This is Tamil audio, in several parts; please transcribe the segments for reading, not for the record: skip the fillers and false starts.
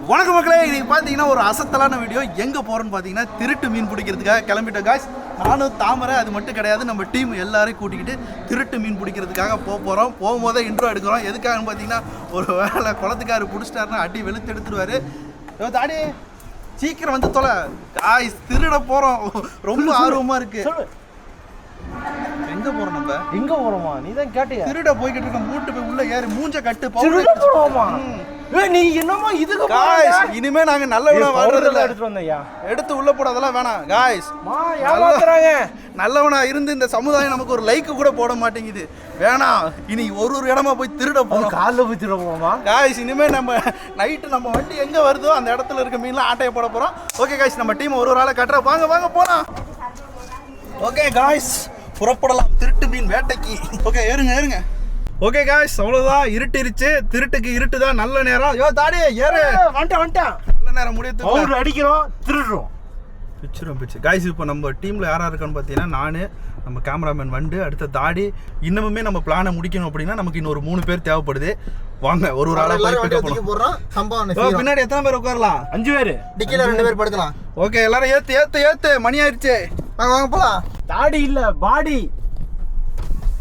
வணக்கம் மக்களே, இன்னைக்கு பார்த்தீங்கன்னா ஒரு அசத்தலான வீடியோ. எங்கே போகிறோன்னு பார்த்தீங்கன்னா திருட்டு மீன் பிடிக்கிறதுக்காக கிளம்பிட்டோம் காய்ஸ். நானும் தாமரை அது மட்டும் கிடையாது, நம்ம டீம் எல்லாரையும் கூட்டிக்கிட்டு திருட்டு மீன் பிடிக்கிறதுக்காக போகிறோம். போகும்போதே இன்ட்ரோ எடுக்கிறோம். எதுக்காகன்னு பார்த்தீங்கன்னா ஒரு வேலை குளத்துக்காரு பிடிச்சிட்டாருன்னா அடி வெளுத்து எடுத்துருவாரு. தாடி சீக்கிரம் வந்து தொலை காய்ஸ், திருட போகிறோம். ரொம்ப ஆர்வமாக இருக்குது. எங்க போறோம்? நம்ம எங்க போறோமா? நீ தான் கேட்டியா? திருட போய்கிட்டு இருக்க. மூட்டு போய் உள்ள ஏறி மூஞ்ச கட்டு போவோமா? நீ என்னமா இதுக்கு காய்ஸ், இனிமே நாங்க நல்லவனா வாழ்றது இல்ல. எடுத்து வந்தயா? எடுத்து உள்ள போறதெல்லாம் வேணாம் காய்ஸ். ஏமாத்துறாங்க. நல்லவனா இருந்து இந்த சமுதாயம் நமக்கு ஒரு லைக் கூட போட மாட்டேங்குது. வேணாம், இனி ஒரு இடமா போய் திருட போறோம். கால்ல போய் திருட போவோமா காய்ஸ்? இனிமே நம்ம நைட்டு நம்ம வண்டி எங்க வருதோ அந்த இடத்துல இருக்க மீன்லாம் ஆட்டைய போட போறோம். ஓகே காய்ஸ், நம்ம டீம் ஒரு ஆளை கட்டுற. வாங்க வாங்க போலாம். ஓகே காய்ஸ், புறப்படலாம் திருட்டு மீன் வேட்டைக்கு. ஓகே ஏறுங்க. ஓகே காய்ஸ், அவ்வளோதான். இருட்டிருச்சு. திருட்டுக்கு இருட்டு தான் நல்ல நேரம். தாடி ஏறு. வந்துட்டான். நல்ல நேரம் முடியத்துக்கு அடிக்கிறோம், திருடுறோம், பிச்சு காய்ஸ். இப்போ நம்ம டீமில் யாராக இருக்கான்னு பார்த்தீங்கன்னா நான், நம்ம கேமராமேன் வண்டு, அடுத்த தாடி. இன்னமுமே நம்ம பிளானை முடிக்கணும் அப்படின்னா நமக்கு இன்னொரு 3 பேர் தேவைப்படுது. வாங்க ஒரு ஆளா போய் பிக்கப் போறோம். பின்னாடி எத்தனை பேர் உட்காரலாம்? 5 பேர். டிக்கில 2 பேர் படுக்கலாம். ஓகே எல்லாரும் ஏத்து மணி ஆயிடுச்சு. வாங்க போலாம். தாடி இல்ல பாடி.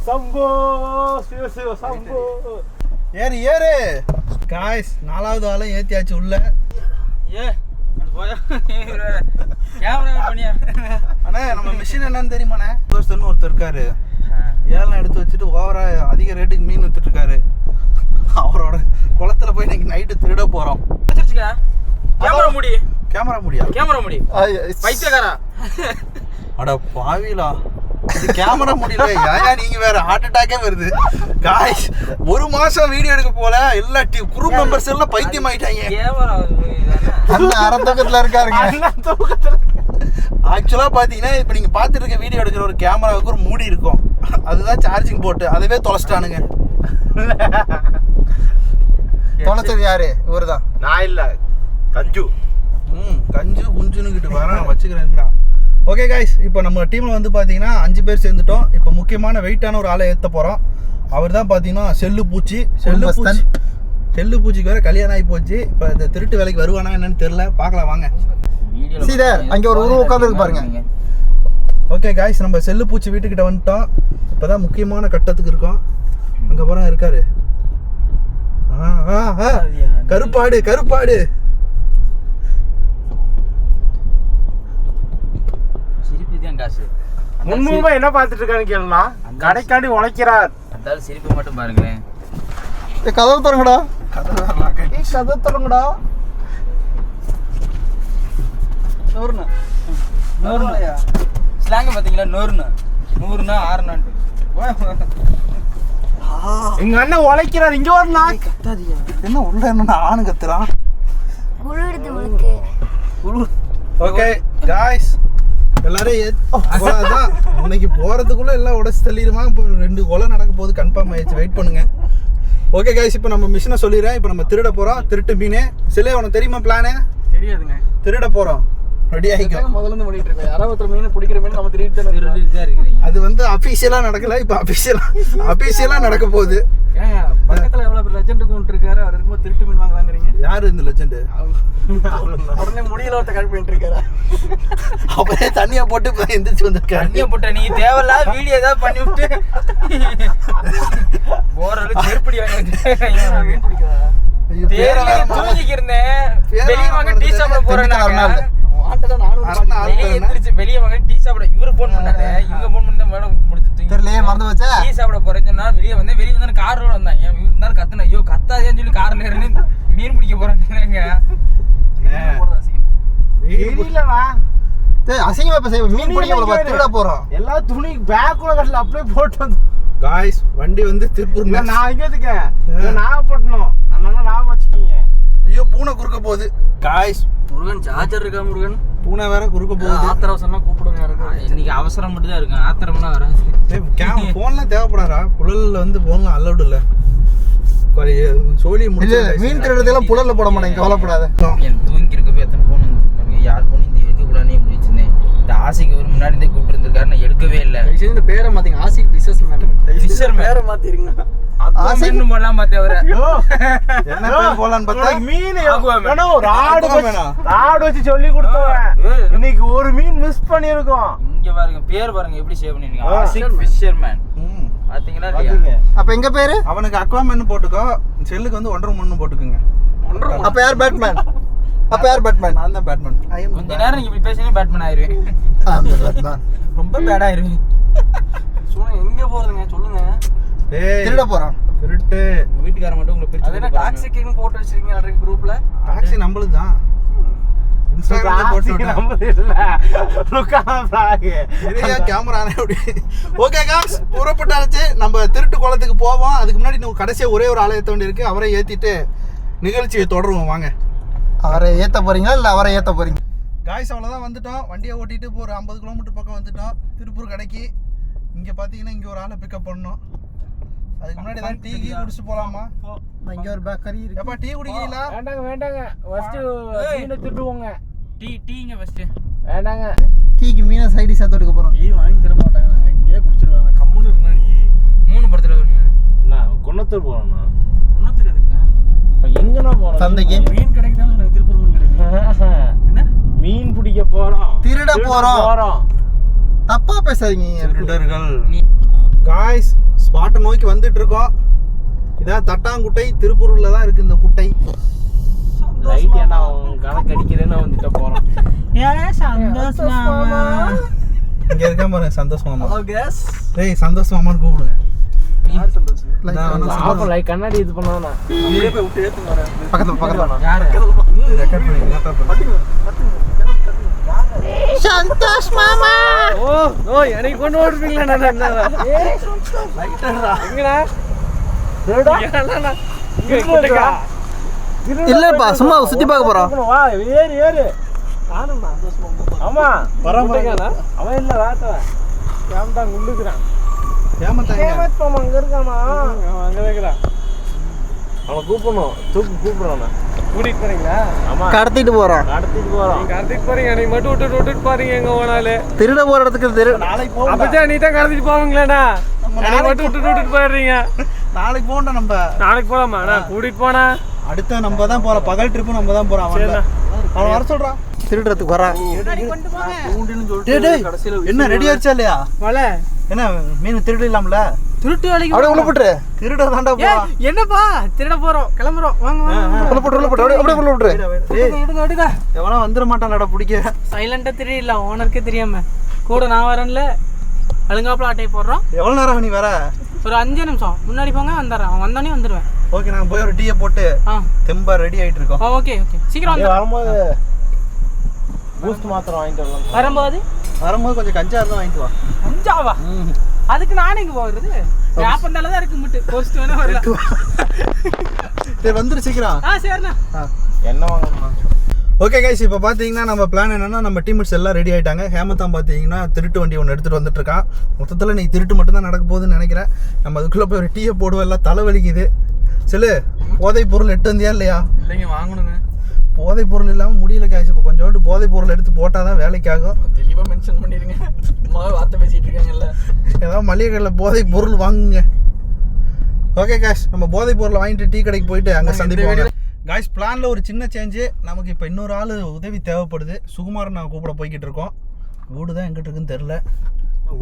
சம்போ சிவ சம்போ. ஏறு காய்ஸ். 4வது ஆளும் ஏத்தியாச்சு உள்ள. அண்ணா நம்ம மிஷின் என்னன்னு தெரியுமாண்ணே? தோஸ்தன்னு ஒருத்தர் இருக்காரு. ஏலாம் எடுத்து வச்சுட்டு ஓவரா அதிக ரேட்டுக்கு மீன் வித்துட்டு இருக்காரு. அவரோட குளத்துல போய் இன்னைக்கு நைட்டு திருட போறோம். கேமரா முடி பைத்தியக்காரா. அட பாவிலா, கேமரா முடியல. ஏன் நீங்க வேற ஹார்ட் அட்டாக்கே வருது காய்ஸ். 1 மாசம் வீடியோ எடுக்க போல எல்லா குரூப் மெம்பர்ஸ் எல்லாம் பைத்தியம் ஆயிட்டாங்க. அரத்தூக்கத்துல இருக்காருங்க. ஆக்சுவலா பாத்தீங்கன்னா இப்ப நீங்க பாத்துட்டு இருக்க வீடியோ எடுக்கிற ஒரு கேமராவுக்கு ஒரு மூடி இருக்கும். அதுதான் சார்ஜிங் போட்டு அதுவே தொலைச்சிட்டானுங்க. தொலைச்சது யாரு? இவருதான். நான் இல்ல, கஞ்சு. கஞ்சு குஞ்சுன்னு வர நான் வச்சுக்கிறேன்டா. ஓகே காய்ஸ், இப்போ நம்ம டீமில் வந்து பார்த்தீங்கன்னா 5 பேர் சேர்ந்துட்டோம். இப்போ முக்கியமான வெயிட்டான ஒரு ஆளை ஏற்ற போகிறோம். அவர் தான் பார்த்தீங்கன்னா செல்லு பூச்சிக்கு வேறு கல்யாணம் ஆகி போச்சு. இப்போ இந்த திருட்டு வேலைக்கு வருவானா என்னன்னு தெரியல. பார்க்கலாம் வாங்க. அங்கே ஒரு உருவம் உட்காந்துருக்கு பாருங்க. ஓகே காய்ஸ், நம்ம செல்லு பூச்சி வீட்டுக்கிட்ட வந்துட்டோம். இப்போ தான் முக்கியமான கட்டத்துக்கு இருக்கோம். அங்கே போகிறோம் இருக்காரு. கருப்பாடு. முன்மும்பா என்ன பார்த்துட்டு இருக்கான்னு கேளுனா, கடைக்காண்டி உழைக்கிறார். அந்த சிரிப்பு மட்டும் பாருங்களேன். கதவு திறங்கடா. கதவு திறங்கடா. ஸ்லாங் பாத்தீங்களா? நூறுனா 6 எங்க அண்ணன் உழைக்கிறார். இங்க ஒரு நாய் கத்தாதியா. என்ன உள்ள என்ன ஆணு கத்துறான்? ஓகே காய்ஸ், எல்லாரும் இன்னைக்கு போறதுக்குள்ள எல்லாம் உடச்சு தள்ளிடுமா. இப்போ 2 கொலை நடக்க போகுது, கன்ஃபார்ம் ஆயிடுச்சு. வெயிட் பண்ணுங்க. ஓகே காய்ஸ், இப்போ நம்ம மிஷினை சொல்லிடுறேன். இப்போ நம்ம திருட போறோம். திருட்டு மீன் சிலே உனக்கு தெரியுமா? பிளானு தெரியாதுங்க. திருட போறோம். ரெடி ஆகிக்கோ. முதல்ல இருந்து பண்ணிட்டு இருக்கேன். யாராவது மீன் பிடிக்கிற மீன் நம்ம திருடிட்டு தான் இருக்கீங்க. அது வந்து அபிஷியலா நடக்கல. இப்போ அபிஷியலா நடக்க போகுது. ஏங்க பக்கத்துல எவ்வளவு பேர் லெஜெண்ட் கொண்டு இருக்காரு. அவர் இருக்கும்போது திருட்டு மீன் வாங்கலாங்கிறீங்க. யாரு இந்த லெஜெண்ட்? உடனே முடியல ஒருத்த கட் பண்ணிட்டு இருக்காரு. அப்படியே தண்ணியா போட்டு எந்திரிச்சு வந்திருக்காரு. தண்ணியா போட்ட நீ தேவையில்லாத வீடியோ ஏதாவது பண்ணி விட்டு போறது செருப்படி வாங்கி தூங்கிக்கு இருந்தேன். வெளியே வாங்க டீ சாப்பிட போறேன். வெளியே வாங்க டீ சாப்பிட இவரு போன் பண்ணாரு. இவங்க போன் பண்ணி மேடம் முடிச்சு மறந்து வச்சா டீ சாப்பிட போறேன்னு சொன்னா வெளியே வந்து கார் ரோட வந்தாங்க. இவரு இருந்தாலும் கத்துன, ஐயோ கத்தாதேன்னு சொல்லி கார்ல இருந்து மீன் பிடிக்க போறேன்னு. அசிங்கமா இப்ப மீன் பிடிக்க திருட போறோம். எல்லா துணி பேக்குள்ள கட்டல அப்படியே போட்டு வந்து காய்ஸ். வண்டி வந்து திருப்பூர். நான் இங்க இருக்கேன், நாகப்பட்டினம். அதனால நான் வச்சுக்கீங்க. ஐயோ பூனை குறுக்க போகுது காய்ஸ். முருகன் சார்ஜர் இருக்கா? முருகன் பூனை வேற குறுக்க போகுது. ஆத்திரம் சொன்னா கூப்பிடுங்க. இன்னைக்கு அவசரம் மட்டும் தான் இருக்கு, ஆத்திரம்லாம் வராது. போன்லாம் தேவைப்படாதா? புழல்ல வந்து போன்லாம் அலௌடு இல்ல. சோழி முடிஞ்ச மீன் திருடுறதெல்லாம் புழல்ல போட மாட்டேங்க, கவலைப்படாத. என் தூங்கி இருக்கப்போ எத்தனை போன் வந்து யார் போன் இந்த எடுக்கக்கூடாதுன்னு முடிச்சிருந்தேன். இந்த ஆசைக்கு ஒரு முன்னாடி கூப்பிட்டு இருந்திருக்காரு, நான் எடுக்கவே இல்லை. இந்த பேரை மாத்திங்க. ஆசிக் ஃபிஷர் மேன் பேரை மாத்திருங்க. மீன் போடலாம் பார்த்தேன் அவரை. என்ன பேர் போலான்னு பார்த்தா மீன் Aquaman. ராடு வச்சு சொல்லி கொடுத்தவன் இன்னைக்கு ஒரு மீன் மிஸ் பண்ணிருக்கோம். இங்க பாருங்க பேர் பாருங்க எப்படி சேவ் பண்ணிருக்காங்க. ஆசிக் ஃபிஷர்மேன். பாத்தீங்களா இல்லையா? அப்ப எங்க பேரு? அவனுக்கு அக்வாமேன் போட்டுக்கோ, செல்லுக்கு வந்து ஒண்டர் உமன் போட்டுக்குங்க. அப்ப யார் பேட்மேன்? அப்ப யார் பேட்மேன்? நான் தான் பேட்மேன். கொஞ்ச நேரம் நீங்க இப்படி பேசினே பேட்மேன் ஆயிருவேன். பேட்மேன். ரொம்ப பேட் ஆயிருவேன். சொல்லுங்க எங்க போறதுங்க சொல்லுங்க. டேய் திருட போறோம். திருட்டு உங்க வீட்டுக்கார மட்டும் உங்களை பிரிச்சு அதென்ன டாக்ஸி கிங் போட்டு வச்சிருக்கீங்க அன்றைக்கு குரூப்ல. டாக்ஸி நம்மளுது தான். இன்ஸ்டாகிராம்ல போட்டு விட்டேன். நம்ம இல்ல லுக்கான பிராக் நிறைய கேமரானே அப்படி. ஓகே காய்ஸ், புறப்பட்டாச்சு. நம்ம திருட்டு குளத்துக்கு போவோம். அதுக்கு முன்னாடி நம்ம கடைசியா ஒரே ஒரு ஆளை ஏத்த வேண்டி இருக்கு. அவரை ஏத்திட்டு நிகழ்ச்சியை தொடருவோம். வாங்க. அவரை ஏத்த போறீங்களா இல்ல அவரை ஏத்த போறீங்க? காய்ஸ் அவ்வளோதான் வந்துட்டோம். வண்டியை ஓட்டிட்டு இப்போ ஒரு 50 கிலோமீட்டர் பக்கம் வந்துட்டோம் திருப்பூர் கடைக்கு. இங்கே பார்த்தீங்கன்னா இங்கே ஒரு ஆளை பிக்கப் பண்ணணும். அதுக்கு முன்னாடி ஏதாவது டீ குடிச்சிட்டு போகலாமா? இங்க ஒரு பேக்கரி இருக்கு. எப்பா டீ குடிக்கிறீங்களா? வேண்டாங்க ஃபர்ஸ்ட் மீனை திட்டுவோங்க. டீங்க ஃபர்ஸ்ட். வேண்டாங்க டீக்கு மீனை சைடி சேர்த்து எடுக்க போறோம். டீ வாங்கி தர மாட்டாங்க, நாங்க இங்கேயே குடிச்சிருவாங்க. கம்முன்னு இருந்தா நீ 3 படத்துல வருவீங்க. நான் குன்னத்தூர் போறேன்னா ஒண்ணும் தெரியாதுங்க. இப்ப எங்கனா போறோம்? சந்தைக்கு மீன் கடைக்கு தான் நாங்க திருப்பூர் மீன் கடைக்கு. என்ன மீன் பிடிக்க போறோம், திருட போறோம். தப்பா பேசாதீங்க. திருடர்கள். காய்ஸ் ஸ்பாட்டை நோக்கி வந்துட்டு இருக்கோம். இதான் தட்டாங்குட்டை, திருப்பூர்ல தான் இருக்கு இந்த குட்டை. லைட் ஏன்னா கணக்கு அடிக்கிறேன்னு வந்துட்ட போறோம். இங்க இருக்க பாருங்க சந்தோஷ் மாமா. Hello case. டேய் சந்தோஷ் மாமான்னு கூப்பிடுங்க. யார் சந்தோஷ்? ஆப்ப லைட் கண்ணாடி இது பண்ணானா அப்படியே போய் விட்டு ஏத்துங்க வரேன். பக்கத்துல யாரு? ரெக்கார்ட் பண்ணி சந்தோஷ் மாமா. ஓ எனக்கு கொண்டு ஓடுறீங்களா? நான் எங்கடா திருடா இங்க இல்லப்பா சும்மா சுத்தி பார்க்க போறோம். வா ஏறு நானும் ஆமா வரமாட்டேங்கடா. அவன் இல்ல வாத்தவன் கேமரா குண்டுக்குறான். ஏமாத்தாங்க. கேமரா அங்க இருக்கானா? அவன் அங்க இருக்கறான். அவன் கூப்பிடுறான். கூட்டிட்டு போறீங்களா? ஆமா கடத்திட்டு போறோம். கடத்திட்டு போறோம். நீங்க கடத்திட்டு போறீங்க, நீ மட்டும் விட்டுட்டு போறீங்க எங்க போனாலே. திருட போற இடத்துக்கு நாளைக்கு போவோம். அப்பதான் நீ தான் கடத்திட்டு போவீங்களாடா? நீ மட்டும் விட்டுட்டு போயிடுறீங்க. நாளைக்கு போகணும். நம்ம நாளைக்கு போலாமா? நான் கூட்டிட்டு போனா அடுத்த நம்ம தான் போறோம். பகல் ட்ரிப்பு நம்ம தான் போறோம். அவன் வர சொல்றான். திருடுறதுக்கு வரான். என்ன ரெடி ஆச்சா இல்லையா? வலை என்ன மீன் திருடு இல்லாமல திருட்டு வேலைக்கு அப்படியே உள்ள போட்டுரு. திருட தாண்டா போறான். என்னப்பா திருட போறோம், கிளம்புறோம். வாங்க உள்ள போட்டு அப்படியே உள்ள போட்டுரு. எடுங்க. எவனா வந்துட மாட்டான்டா பிடிக்க. சைலண்டா தெரியல, ஓனருக்கே தெரியாம. கூட நான் வரேன்ல, அழுங்காப்புல ஆட்டை போடுறோம். எவ்வளவு நேரம் நீ வர? ஒரு 5 நிமிஷம் முன்னாடி போங்க, வந்துடுறேன். அவன் வந்தானே வந்துடுவேன். ஓகே, நாங்க போய் ஒரு டீயை போட்டு தெம்பா ரெடி ஆயிட்டு இருக்கோம். ஓகே சீக்கிரம் வந்து. வரும்போது பூஸ்ட் மாத்திரம் வாங்கிட்டு வரலாம். வரும்போது கொஞ்சம் கஞ்சா இருந்தா வாங்கிட்டு வா. கஞ்சாவா? அதுக்கு நானே இங்க போகிறது. ஆப்பந்தால தான் இருக்கு முட்டு. போஸ்ட் வேணா வரல. சரி வந்துரு சீக்கிரம். சரிண்ணா. என்ன வாங்கணும்? ஓகே கைஸ், இப்போ பார்த்தீங்கன்னா நம்ம பிளான் என்னன்னா, நம்ம டீம்மேட்ஸ் எல்லாம் ரெடி ஆகிட்டாங்க. ஹேமந்தான் பார்த்தீங்கன்னா திருட்டு வண்டி ஒன்று எடுத்துகிட்டு வந்துட்டு இருக்கான். மொத்தத்தில் நீ திருட்டு மட்டும் தான் நடக்க போகுதுன்னு நினைக்கிறேன். நம்ம அதுக்குள்ளே போய் ஒரு டீயை போடுவோம். எல்லாம் தலைவலிக்குது. சொல்லு, போதைப் பொருள் எட்டு வந்தியா இல்லையா? இல்லைங்க, வாங்கணுங்க. போதைப் பொருள் இல்லாமல் முடியல காய்ச்சி. இப்போ கொஞ்சோண்டு போதைப் பொருள் எடுத்து போட்டால் தான் வேலைக்காகும். தெளிவாக மென்ஷன் பண்ணிடுங்க. சும்மாவே வார்த்தை பேசிட்டு இருக்காங்கல்ல. ஏதாவது மளிகை கடையில் போதைப் பொருள் வாங்குங்க. ஓகே காய்ஸ், நம்ம போதைப் பொருளை வாங்கிட்டு டீ கடைக்கு போயிட்டு அங்கே சந்திப்போம். காய்ஸ், பிளானில் ஒரு சின்ன சேஞ்சு. நமக்கு இப்போ இன்னொரு ஆள் உதவி தேவைப்படுது. சுகுமாரன் நான் கூப்பிட போய்கிட்டு இருக்கோம். வீடு தான் எங்கிட்ட இருக்குன்னு தெரில.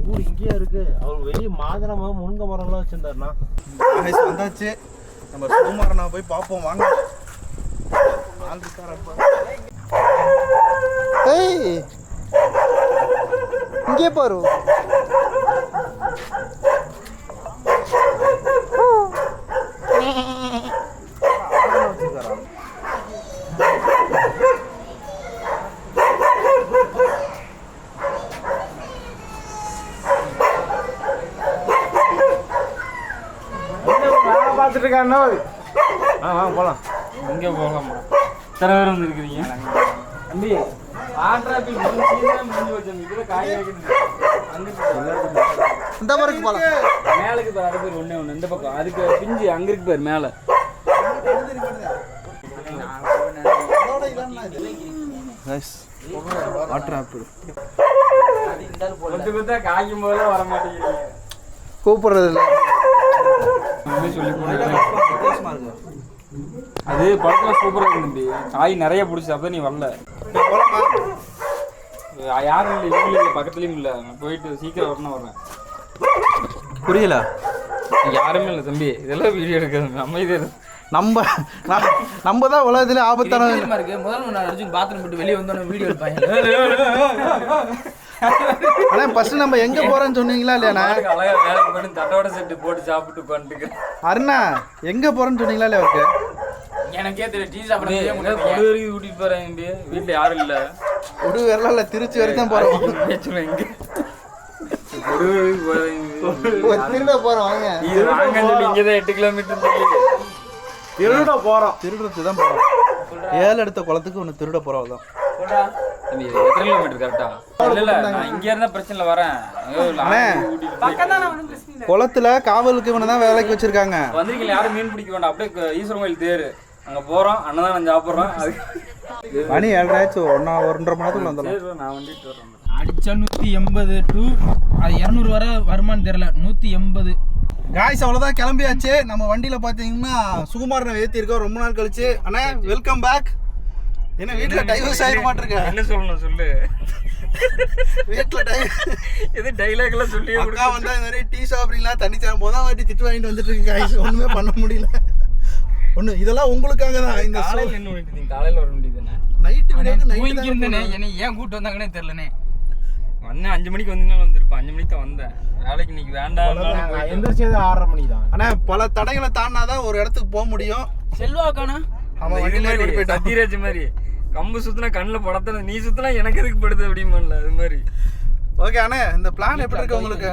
ஊர் இங்கேயா இருக்கு? அவர் வெளியே மாதுளை முருங்கை மரம்லாம் வச்சிருந்தாருண்ணா. காய்ஸ் வந்தாச்சு. நம்ம சுகுமாரன் நான் போய் பார்ப்போம். வாங்க. ஆள் இருக்காரப்பா. இங்கே பாரு. பார்த்துட்டு இருக்காருண்ணா. வாங்க போகலாம். இங்கே போகலாமா? இத்தனை பேர் வந்து இருக்கிறீங்க. தம்பி ஆட்ராபி முடிஞ்சு வச்சோம். இதுல காய் வைக்கணும். இந்த பருக்கு போலாம். மேலுக்கு பாரு, அது பேர் ஒண்ணே ஒன்று. இந்த பக்கம் அதுக்கு பிஞ்சு அங்க இருக்கு பாரு மேல. வாட்டர் ஆப்பிள் கொத்து கொத்தா காய்க்கும் போது வர மாட்டேங்கிறீங்க. கூப்பிடுறது இல்லை. சொல்லி போனேன். அது படத்துல சூப்பரா இருக்கு தம்பி. காய் நிறைய பிடிச்சி அப்பதான் நீ வரல. யாரும் இல்லை, இவங்களும் இல்லை, பக்கத்துலயும் இல்லை. நான் போயிட்டு சீக்கிரம் வரணும் வரேன். புரியல. யாருமே இல்லை தம்பி, இதெல்லாம் வீடியோ எடுக்காது. அமைதியா நம்ம தான் உலகத்துல ஆபத்தான இருக்கு. முதல்ல நான் அர்ஜுன் பாத்ரூம் போட்டு வெளியே வந்தோட வீடியோ எடுப்பாங்க. ஆனா ஃபர்ஸ்ட் நம்ம எங்க போறோம்னு சொன்னீங்களா இல்லையாண்ணா? அழகா வேலைக்கு போயிட்டு தட்டோட செட்டு போட்டு சாப்பிட்டு உட்காந்துட்டு அருணா எங்க போறோம்னு சொன்னீங்களா இல்லையா அவருக்கு? எனக்கே தெரியும். டீ சாப்பிட வரைக்கும் கூட்டிட்டு போறேன். வீட்டுல யாரும் இல்ல. ஒரு வரல இல்ல, திருச்சி வரைக்கும் தான் போறோம். எங்க திருட போறோம் வாங்க. இது வாங்கன்னு சொல்லி இங்கதான் 8 கிலோமீட்டர் திருட போறோம். திருடுறதுக்கு தான் போறோம். 7 எடுத்த குளத்துக்கு ஒன்று திருட போறோம் தான். எத்தனை கிலோமீட்டர் கரெக்டா? இல்ல நான் இங்க இருந்தா பிரச்சனை வரேன். குளத்துல காவலுக்கு இவனை தான் வேலைக்கு வச்சிருக்காங்க. வந்திருக்கீங்க, யாரும் மீன் பிடிக்க வேண்டாம். அப்படியே ஈஸ்வரன் கோயில் தேரு அங்க போறோம். அண்ணன் தான் சாப்பிடுறோம். மணி 7:30 1.5 மணி நேரத்துக்குள்ள வந்துடலாம். நான் வந்துட்டு வரேன். அடிச்சா 180 டு அது 200 வர வருமானு தெரியல. 180. காய்ஸ் அவ்வளோதான், கிளம்பியாச்சு. நம்ம வண்டியில் பார்த்தீங்கன்னா சுகுமாரனை ஏற்றிருக்கோம் ரொம்ப நாள் கழிச்சு. அண்ணா வெல்கம் பேக். என்ன வீட்டில் டைவர்ஸ் ஆகிட மாட்டிருக்கேன். என்ன சொல்லணும் சொல்லு. வீட்டில் இது டைலாக் எல்லாம் சொல்லி அக்கா வந்தால் இந்த மாதிரி டீ சாப்பிட்றீங்களா தண்ணி சாப்பிட மொதல் வாட்டி திட்டு வாங்கிட்டு வந்துட்டு இருக்கு காய்ஸ். ஒன்றுமே பண்ண முடியல. ஒன்று இதெல்லாம் உங்களுக்காக தான். இந்த காலையில் என்ன பண்ணிட்டு காலையில் வர வேண்டியதுண்ணே. நைட்டு வீடியோக்கு நைட்டு இருந்தேனே. என்னை ஏன் கூப்பிட்டு வந்தாங்கன்னே தெரிலனே. வந்தேன் 5 மணிக்கு வந்தீங்கன்னா வந்திருப்பேன். 5 மணிக்கு தான் வந்தேன். வேலைக்கு இன்னைக்கு வேண்டாம். எந்திரிச்சது 6:30 மணி தான். ஆனால் பல தடைகளை தாண்டினாதான் ஒரு இடத்துக்கு போக முடியும். செல்வாக்கானா அவன் வண்டியில் சத்தியராஜ் மாதிரி கம்பு சுத்தினா கண்ணில் படத்தன, நீ சுத்தினா எனக்கு எதுக்கு படுது அப்படிமான்ல அது மாதிரி. ஓகே அண்ணே, இந்த பிளான் எப்படி இருக்கு உங்களுக்கு?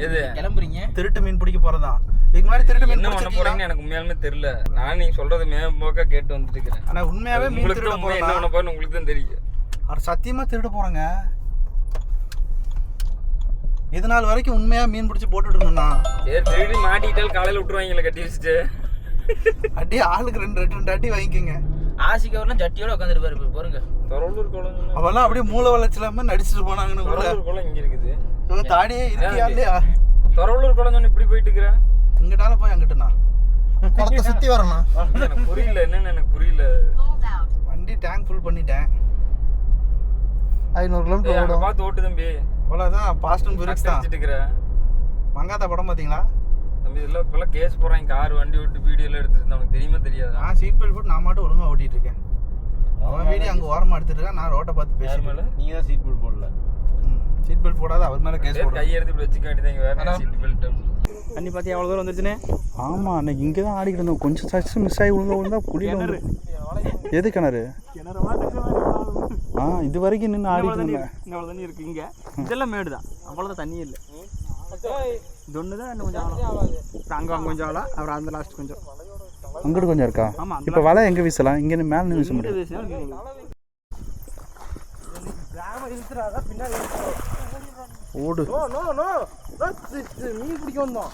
எது கிளம்புறீங்க? திருட்டு மீன் பிடிக்க போறதா? இதுக்கு முன்னாடி திருட்டு மீன் என்ன பண்ண போறீங்கன்னு எனக்கு உண்மையாலுமே தெரியல. நான் நீங்க சொல்றது மேம்போக்கா கேட்டு வந்துட்டு இருக்கிறேன். ஆனா உண்மையாவே மீன் திருட போறோம். என்ன பண்ண போறேன்னு உங்களுக்கு தான் தெரியும். அது சத்தியமா திருட போறேங்க. இது நாள் வரைக்கும் உண்மையா மீன் பிடிச்சி போட்டுட்டு இருந்தோம்னா சரி திருடி மாட்டிக்கிட்டால் காலையில விட்டுருவாங்களே கட்டி வச்சுட்டு. அடி ஆளுக்கு 2 அடி வாங்கிக்கோங்க. ஆசிக்கவர்லாம் ஜட்டியோட உட்காந்துருப்பாரு பாருங்க. தொரவலூர் குளம் அவெல்லாம் அப்படியே மூளை வளர்ச்சிலாம நடிச்சிட்டு போனாங்கன்னு. தொரவலூர் குளம் இங்க இருக்குது. இவங்க தாடியே இருக்கியா இல்லையா? தொரவலூர் குளம் சொன்ன இப்படி போயிட்டு இருக்கிறேன். இங்கிட்டால போய் அங்கிட்டுண்ணா குளத்தை சுத்தி வரணும். எனக்கு புரியல என்னன்னு எனக்கு புரியல. வண்டி டேங்க் ஃபுல் பண்ணிட்டேன். 500 கிலோமீட்டர் ஓடும். பார்த்து ஓட்டு தம்பி. அவ்வளோதான். பாஸ்ட் அண்ட் ஃபியூரியஸ் தான். மங்காத்தா படம் பார்த்தீங்களா தம்பி? இதெல்லாம் இப்பெல்லாம் கேஸ் போடுறாங்க. கார் வண்டி விட்டு வீடியோ எல்லாம் எடுத்துட்டு உனக்கு தெரியுமா தெரியாது? நான் சீட் பெல்ட் போட்டு நான் மட்டும் ஒழுங்காக ஓட்டிட்டு இருக்கேன். அவன் வீடியோ அங்கே ஓரமாக எடுத்துட்டு இருக்கேன். நான் ரோட்டை பார்த்து பேசுறேன். நீங்க தான் சீட் பெல்ட் போடல. சீட் பெல்ட் போடாத அவர் மேலே கேஸ் போடுறேன். கையை எடுத்து இப்படி வச்சுக்க வேண்டியதாங்க. வேற சீட் பெல்ட் தண்ணி பார்த்தி எவ்வளோ தூரம் வந்துருச்சுனே. ஆமாம், அன்னைக்கு இங்கே தான் ஆடிக்கிட்டு இருந்தோம். கொஞ்சம் சச்சு மிஸ் ஆகி விழுந்தா குடியில் எது கிணறு? இது வரைக்கும் நின்று ஆடிட்டு இருந்தேன். இவ்வளோ தண்ணி இருக்கு இங்கே. இதெல்லாம் மேடு தான், அவ்வளோதான் தண்ணி இல்லை. இது ஒன்று தான் இன்னும் கொஞ்சம் அங்கே கொஞ்சம் ஆகலாம். அப்புறம் அந்த லாஸ்ட் கொஞ்சம் அங்கிட்டு கொஞ்சம் இருக்கா? ஆமாம். இப்போ வலை எங்கே வீசலாம்? இங்கே மேலே நின்று வீச முடியும். ஓடு. மீன் பிடிக்க வந்தோம்.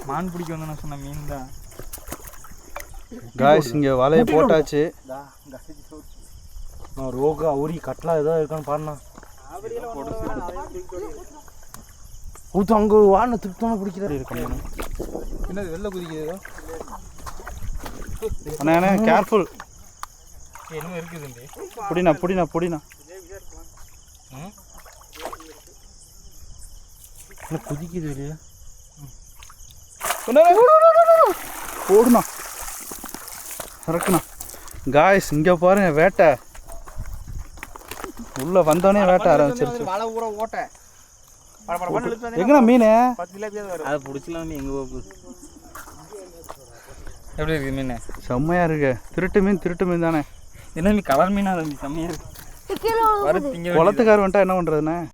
மான் பிடிக்க வந்தோன்னு சொன்ன மீன் தான். காய்ஸ் இங்கே வலையை போட்டாச்சு. ரோகா உரி கட்லா ஏதோ இருக்கான்னு பாருண்ணா. ஊத்து அங்கே வான திருப்தான பிடிக்கிறாரு இருக்கணும். என்னது வெளில குதிக்குது? அண்ணா அண்ணா கேர்ஃபுல். என்ன இருக்குது புடினா புடினா புடினா. குதிக்குது இல்லையா? போடுண்ணா இறக்குண்ணா. காய்ஸ் இங்கே பாருங்க வேட்டை. உள்ள வந்தோடனே வேட்டை ஆரம்பிச்சிருச்சு. வலை ஊற ஓட்டை எங்கண்ணா மீன்? அதை பிடிச்சலாம். எங்கே போகுது? எப்படி இருக்கு மீன்? செம்மையா இருக்கு. திருட்டு மீன் தானே? என்ன மீன்? கலர் மீனா தம்பி? செம்மையா இருக்கு. குளத்துக்கார் வந்துட்டா என்ன பண்றதுண்ணே?